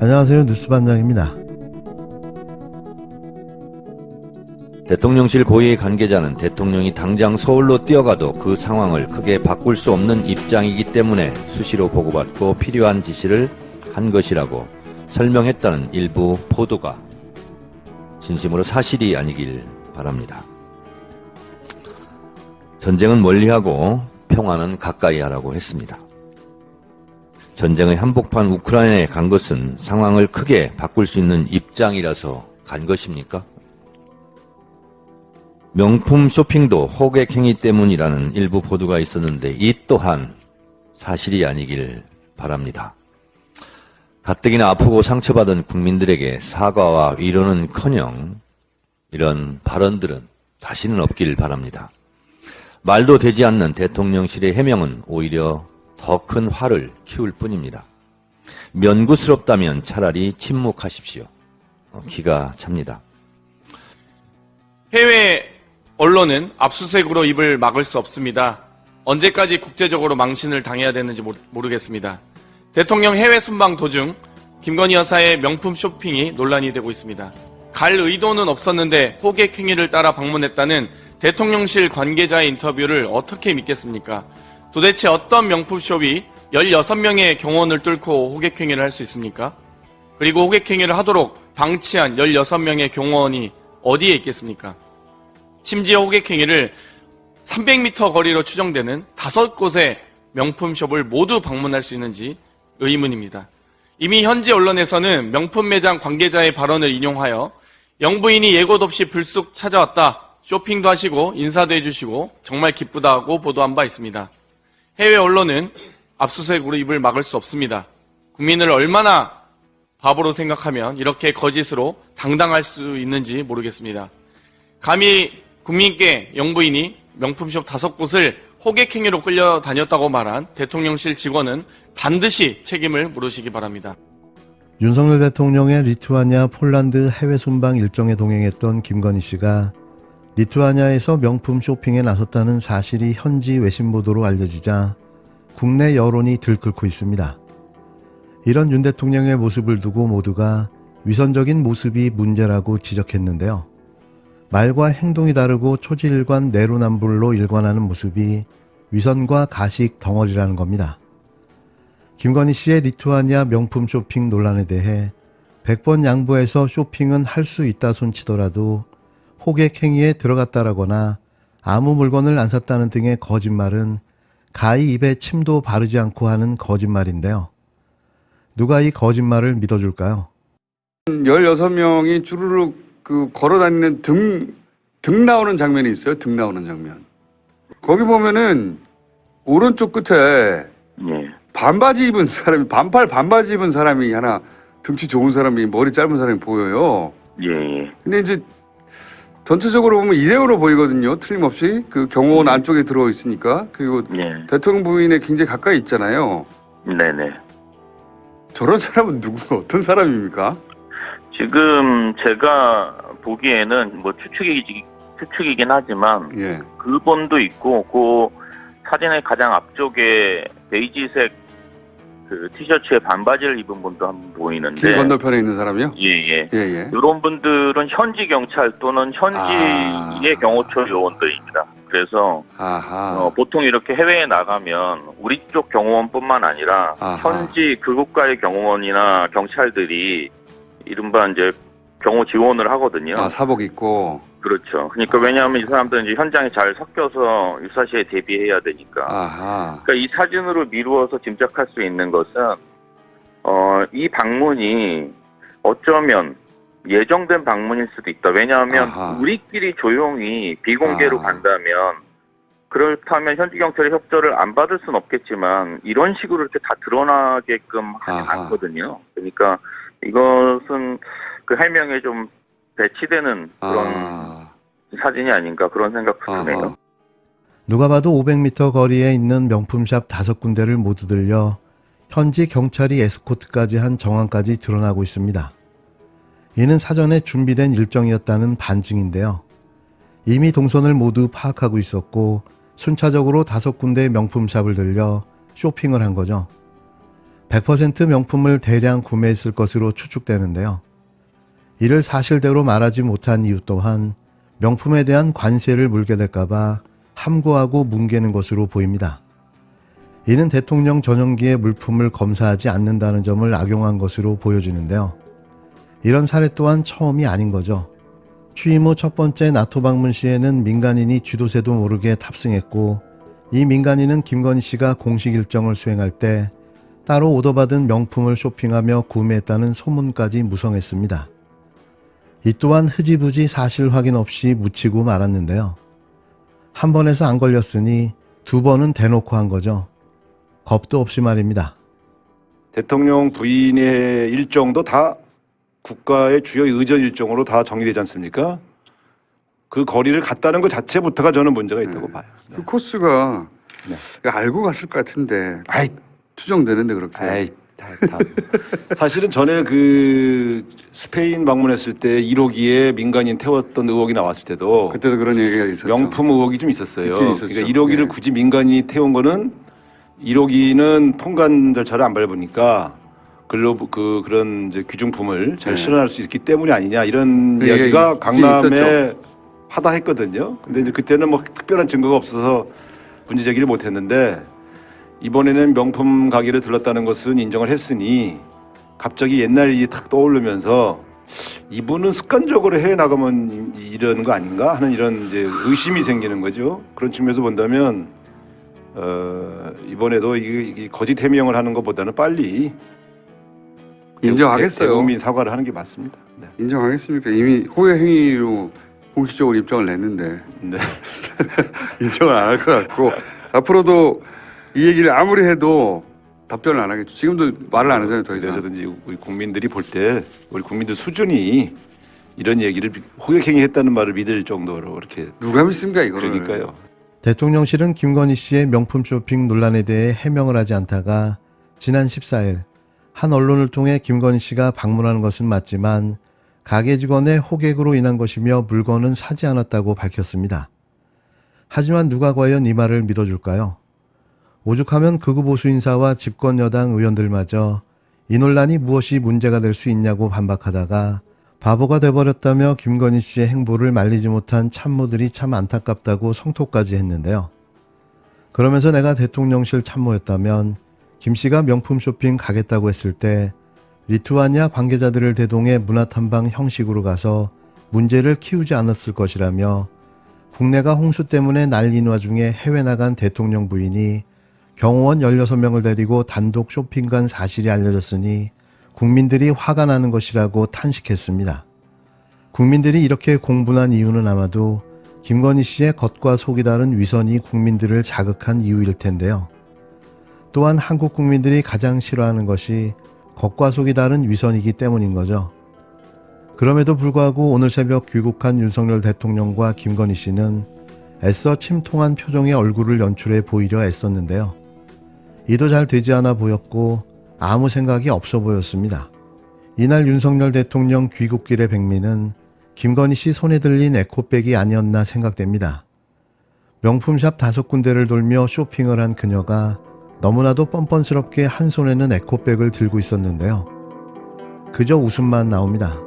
안녕하세요. 뉴스반장입니다. 대통령실 고위 관계자는 대통령이 당장 서울로 뛰어가도 그 상황을 크게 바꿀 수 없는 입장이기 때문에 수시로 보고받고 필요한 지시를 한 것이라고 설명했다는 일부 보도가 진심으로 사실이 아니길 바랍니다. 전쟁은 멀리하고 평화는 가까이 하라고 했습니다. 전쟁의 한복판 우크라이나에 간 것은 상황을 크게 바꿀 수 있는 입장이라서 간 것입니까? 명품 쇼핑도 호객행위 때문이라는 일부 보도가 있었는데 이 또한 사실이 아니길 바랍니다. 가뜩이나 아프고 상처받은 국민들에게 사과와 위로는커녕 이런 발언들은 다시는 없길 바랍니다. 말도 되지 않는 대통령실의 해명은 오히려 더 큰 화를 키울 뿐입니다. 면구스럽다면 차라리 침묵하십시오. 기가 찹니다. 해외 언론은 압수수색으로 입을 막을 수 없습니다. 언제까지 국제적으로 망신을 당해야 되는지 모르겠습니다. 대통령 해외 순방 도중 김건희 여사의 명품 쇼핑이 논란이 되고 있습니다. 갈 의도는 없었는데 호객 행위를 따라 방문했다는 대통령실 관계자의 인터뷰를 어떻게 믿겠습니까? 도대체 어떤 명품숍이 16명의 경호원을 뚫고 호객 행위를 할 수 있습니까? 그리고 호객 행위를 하도록 방치한 16명의 경호원이 어디에 있겠습니까? 심지어 호객 행위를 300m 거리로 추정되는 5곳의 명품숍을 모두 방문할 수 있는지 의문입니다. 이미 현지 언론에서는 명품 매장 관계자의 발언을 인용하여 영부인이 예고도 없이 불쑥 찾아왔다. 쇼핑도 하시고 인사도 해주시고 정말 기쁘다고 보도한 바 있습니다. 해외 언론은 압수수색으로 입을 막을 수 없습니다. 국민을 얼마나 바보로 생각하면 이렇게 거짓으로 당당할 수 있는지 모르겠습니다. 감히 국민께 영부인이 명품숍 5곳을 호객행위로 끌려다녔다고 말한 대통령실 직원은 반드시 책임을 물으시기 바랍니다. 윤석열 대통령의 리투아니아, 폴란드 해외 순방 일정에 동행했던 김건희 씨가 리투아니아에서 명품 쇼핑에 나섰다는 사실이 현지 외신 보도로 알려지자 국내 여론이 들끓고 있습니다. 이런 윤 대통령의 모습을 두고 모두가 위선적인 모습이 문제라고 지적했는데요. 말과 행동이 다르고 초지일관 내로남불로 일관하는 모습이 위선과 가식 덩어리라는 겁니다. 김건희 씨의 리투아니아 명품 쇼핑 논란에 대해 100번 양보해서 쇼핑은 할 수 있다 손치더라도 호객 행위에 들어갔다라거나 아무 물건을 안 샀다는 등의 거짓말은 가히 입에 침도 바르지 않고 하는 거짓말인데요. 누가 이 거짓말을 믿어줄까요? 16명이 주르륵 걸어다니는 등 나오는 장면이 있어요. 등 나오는 장면. 거기 보면은 오른쪽 끝에 반바지 입은 사람이, 반팔 반바지 입은 사람이 하나, 등치 좋은 사람이, 머리 짧은 사람이 보여요. 근데 이제 전체적으로 보면 일회용으로 보이거든요. 틀림없이 그 경호원 안쪽에 들어 있으니까. 그리고 대통령 부인에 굉장히 가까이 있잖아요. 네네. 저런 사람은 어떤 사람입니까? 지금 제가 보기에는 뭐 추측이긴 하지만 그분도 있고 그 사진의 가장 앞쪽에 베이지색 그 티셔츠에 반바지를 입은 분도 한 분 보이는데 길 건너편에 있는 사람이요? 예. 이런 분들은 현지 경찰 또는 현지의 경호처 요원들입니다. 그래서 보통 이렇게 해외에 나가면 우리 쪽 경호원뿐만 아니라 현지 그 국가의 경호원이나 경찰들이 이른바 이제 경호 지원을 하거든요. 사복 입고. 그렇죠. 그러니까 왜냐하면 이 사람들은 이제 현장에 잘 섞여서 유사시에 대비해야 되니까. 그러니까 이 사진으로 미루어서 짐작할 수 있는 것은 이 방문이 어쩌면 예정된 방문일 수도 있다. 왜냐하면 우리끼리 조용히 비공개로 간다면 그렇다면 현지 경찰의 협조를 안 받을 수는 없겠지만 이런 식으로 이렇게 다 드러나게끔 하지 않거든요. 그러니까 이것은 그 해명에 좀 배치되는 그런 사진이 아닌가 그런 생각도 드네요. 누가 봐도 500m 거리에 있는 명품샵 5군데를 모두 들려 현지 경찰이 에스코트까지 한 정황까지 드러나고 있습니다. 이는 사전에 준비된 일정이었다는 반증인데요. 이미 동선을 모두 파악하고 있었고 순차적으로 5군데의 명품샵을 들려 쇼핑을 한 거죠. 100% 명품을 대량 구매했을 것으로 추측되는데요. 이를 사실대로 말하지 못한 이유 또한 명품에 대한 관세를 물게 될까봐 함구하고 뭉개는 것으로 보입니다. 이는 대통령 전용기의 물품을 검사하지 않는다는 점을 악용한 것으로 보여지는데요. 이런 사례 또한 처음이 아닌 거죠. 취임 후 첫 번째 나토 방문 시에는 민간인이 쥐도새도 모르게 탑승했고, 이 민간인은 김건희 씨가 공식 일정을 수행할 때 따로 오더받은 명품을 쇼핑하며 구매했다는 소문까지 무성했습니다. 이 또한 흐지부지 사실 확인 없이 묻히고 말았는데요. 한 번에서 안 걸렸으니 두 번은 대놓고 한 거죠. 겁도 없이 말입니다. 대통령 부인의 일정도 다 국가의 주요 의전 일정으로 다 정리되지 않습니까? 그 거리를 갔다는 것 자체부터가 저는 문제가 있다고 봐요. 네. 그 코스가 알고 갔을 것 같은데 아이, 추정되는데 그렇게. 아이, 다. 사실은 전에 그 스페인 방문했을 때 1호기에 민간인 태웠던 의혹이 나왔을 때도 그때도 그런 얘기가 있었죠. 명품 의혹이 좀 있었어요. 있긴 있었죠. 그러니까 1호기를 예. 굳이 민간인이 태운 거는 1호기는 통관 절차를 안 밟으니까 그런 이제 귀중품을 잘 네. 실현할 수 있기 때문이 아니냐 이런 그 이야기가 얘기가 강남에 있었죠. 하다했거든요. 근데 이제 그때는 뭐 특별한 증거가 없어서 문제 제기를 못했는데 이번에는 명품 가게를 들렀다는 것은 인정을 했으니 갑자기 옛날 일이 탁 떠오르면서 이분은 습관적으로 해외 나가면 이러는 거 아닌가 하는 이런 이제 의심이 생기는 거죠. 그런 측면에서 본다면 이번에도 이 거짓 해명을 하는 것보다는 빨리 인정하겠어요. 대국민 사과를 하는 게 맞습니다. 네. 인정하겠습니까? 이미 호의 행위로 공식적으로 입장을 냈는데 네. 인정을 안 할 것 같고 앞으로도 이 얘기를 아무리 해도 답변을 안 하겠죠. 지금도 말을 안 하잖아요. 더 이상. 그래서든지 우리 국민들이 볼 때 우리 국민들 수준이 이런 얘기를 호객행위했다는 말을 믿을 정도로 이렇게 누가 믿습니까 이거를. 그러니까요. 대통령실은 김건희 씨의 명품 쇼핑 논란에 대해 해명을 하지 않다가 지난 14일 한 언론을 통해 김건희 씨가 방문하는 것은 맞지만 가게 직원의 호객으로 인한 것이며 물건은 사지 않았다고 밝혔습니다. 하지만 누가 과연 이 말을 믿어줄까요? 오죽하면 극우 보수 인사와 집권 여당 의원들마저 이 논란이 무엇이 문제가 될 수 있냐고 반박하다가 바보가 돼버렸다며 김건희 씨의 행보를 말리지 못한 참모들이 참 안타깝다고 성토까지 했는데요. 그러면서 내가 대통령실 참모였다면 김 씨가 명품 쇼핑 가겠다고 했을 때 리투아니아 관계자들을 대동해 문화탐방 형식으로 가서 문제를 키우지 않았을 것이라며 국내가 홍수 때문에 난리인 와중에 해외 나간 대통령 부인이 경호원 16명을 데리고 단독 쇼핑 간 사실이 알려졌으니 국민들이 화가 나는 것이라고 탄식했습니다. 국민들이 이렇게 공분한 이유는 아마도 김건희 씨의 겉과 속이 다른 위선이 국민들을 자극한 이유일 텐데요. 또한 한국 국민들이 가장 싫어하는 것이 겉과 속이 다른 위선이기 때문인 거죠. 그럼에도 불구하고 오늘 새벽 귀국한 윤석열 대통령과 김건희 씨는 애써 침통한 표정의 얼굴을 연출해 보이려 애썼는데요. 이도 잘 되지 않아 보였고 아무 생각이 없어 보였습니다. 이날 윤석열 대통령 귀국길의 백미는 김건희 씨 손에 들린 에코백이 아니었나 생각됩니다. 명품샵 5군데를 돌며 쇼핑을 한 그녀가 너무나도 뻔뻔스럽게 한 손에는 에코백을 들고 있었는데요. 그저 웃음만 나옵니다.